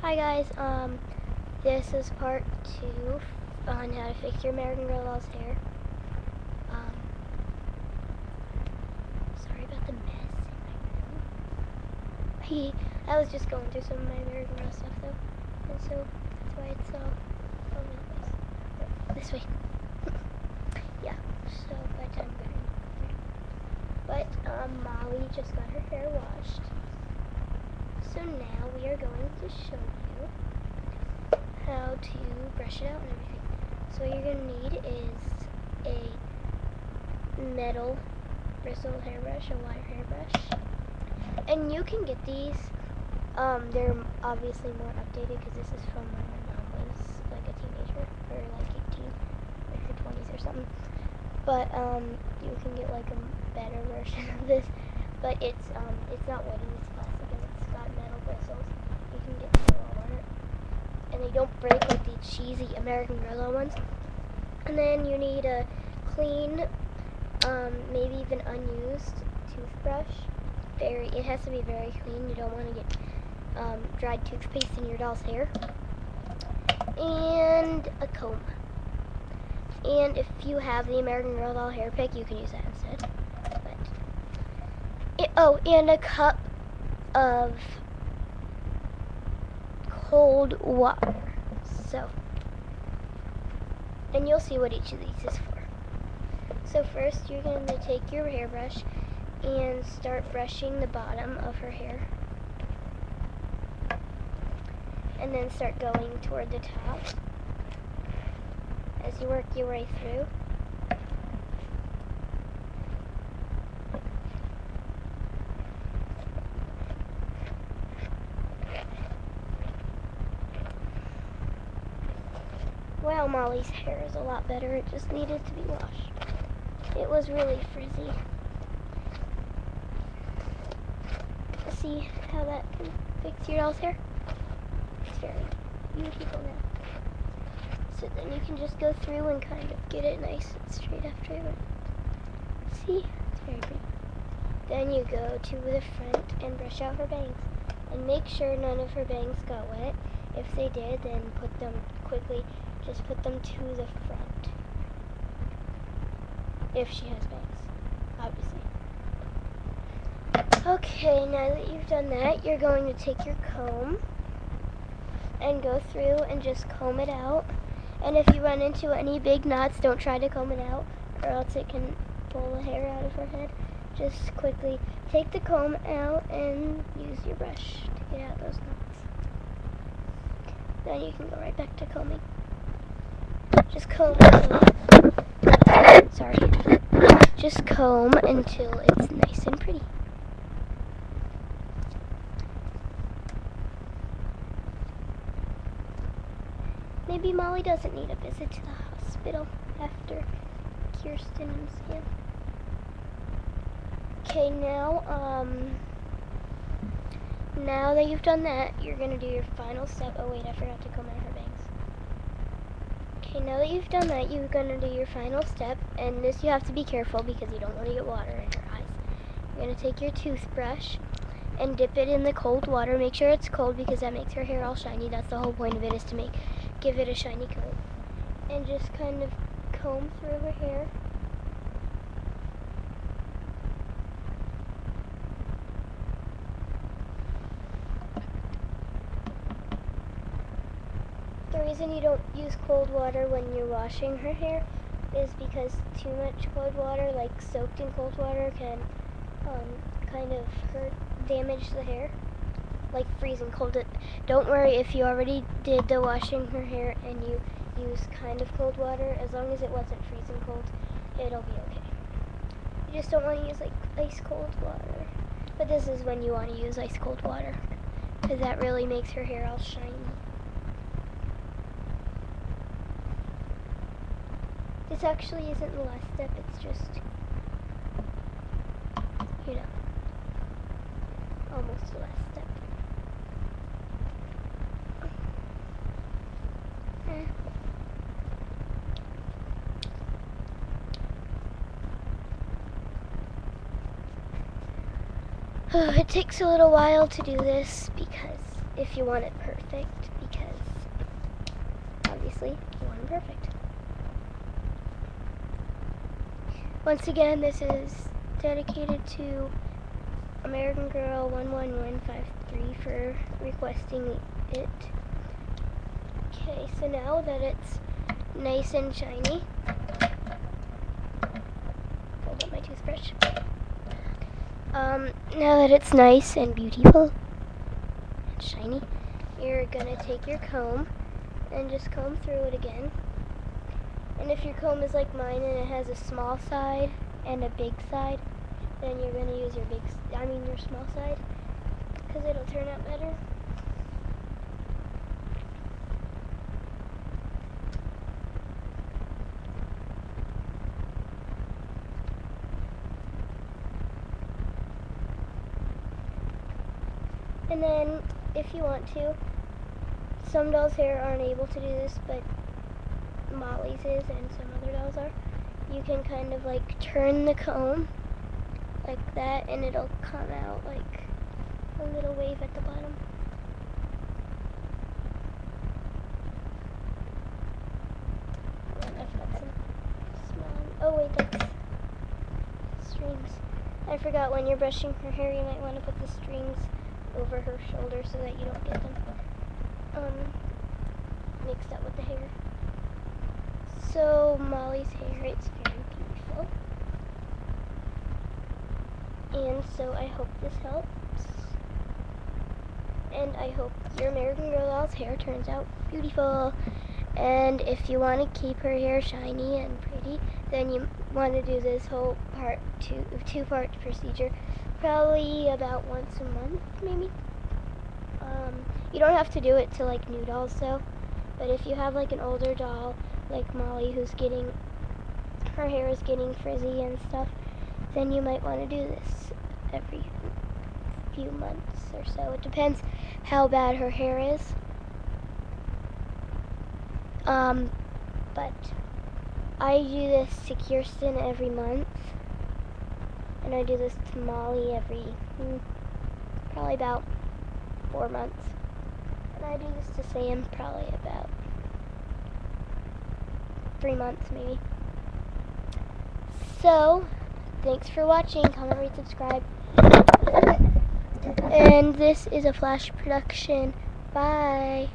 Hi guys, this is part 2 on how to fix your American Girl doll's hair. Sorry about the mess in my room. I was just going through some of my American Girl stuff though, and so that's why it's all over the place. This way. Yeah, so, but I'm good. But, Molly just got her hair washed. So now we are going to show you how to brush it out and everything. So what you're going to need is a metal bristle hairbrush, a wire hairbrush. And you can get these, they're obviously more updated because this is from when my mom was like a teenager, or like 18, like her 20s or something. But you can get like a better version of this. But it's not wooden, it's plastic, and it's got metal bristles. You can get glue on it, and they don't break like the cheesy American Girl ones. And then you need a clean, maybe even unused toothbrush. It has to be very clean. You don't want to get dried toothpaste in your doll's hair. And a comb. And if you have the American Girl doll hair pick, you can use that instead. And a cup of cold water. So, and you'll see what each of these is for. So first, you're going to take your hairbrush and start brushing the bottom of her hair. And then start going toward the top as you work your way through. Wow, Molly's hair is a lot better. It just needed to be washed. It was really frizzy. See how that can fix your doll's hair? It's very beautiful now. So then you can just go through and kind of get it nice and straight after it. See? It's very pretty. Then you go to the front and brush out her bangs. And make sure none of her bangs got wet. If they did, then put them quickly. Just put them to the front. If she has bangs, obviously. Okay, now that you've done that, you're going to take your comb and go through and just comb it out. And if you run into any big knots, don't try to comb it out, or else it can pull the hair out of her head. Just quickly take the comb out and use your brush to get out those knots. Then you can go right back to combing. Just comb Just comb until it's nice and pretty. Maybe Molly doesn't need a visit to the hospital after Kirsten and Sam. Okay, now that you've done that, you're going to do your final step. Oh wait, I forgot to comb out her bangs. Okay, now that you've done that, you're going to do your final step, and this you have to be careful because you don't want to get water in your eyes. You're going to take your toothbrush and dip it in the cold water. Make sure it's cold because that makes her hair all shiny. That's the whole point of it, is to give it a shiny coat. And just kind of comb through her hair. The reason you don't use cold water when you're washing her hair is because too much cold water, like soaked in cold water, can kind of damage the hair, like freezing cold. Don't worry if you already did the washing her hair and you use kind of cold water. As long as it wasn't freezing cold, it'll be okay. You just don't want to use like ice cold water. But this is when you want to use ice cold water, because that really makes her hair all shiny. This actually isn't the last step, it's just, almost the last step. It takes a little while to do this because if you want it perfect, because obviously you want it perfect. Once again, this is dedicated to American Girl 11153 for requesting it. Okay, so now that it's nice and shiny, hold up my toothbrush. Now that it's nice and beautiful and shiny, you're gonna take your comb and just comb through it again. And if your comb is like mine and it has a small side and a big side, then you're gonna use your your small side, because it'll turn out better. And then, if you want to, some dolls' hair aren't able to do this, but Molly's is and some other dolls are. You can kind of like turn the comb like that, and it'll come out like a little wave at the bottom. I've got some small, oh wait, that's strings. I forgot, when you're brushing her hair, you might want to put the strings over her shoulder so that you don't get them mixed up with the hair. So Molly's hair is very beautiful, and so I hope this helps, and I hope your American Girl doll's hair turns out beautiful. And if you want to keep her hair shiny and pretty, then you want to do this whole two-part procedure, probably about once a month, maybe. You don't have to do it to like new dolls though, but if you have like an older doll like Molly who's her hair is getting frizzy and stuff, then you might want to do this every few months or so. It depends how bad her hair is. But I do this to Kirsten every month, and I do this to Molly every probably about 4 months, and I do this to Sam probably about 3 months maybe. So, thanks for watching. Comment, rate, subscribe. And this is a Flash production. Bye.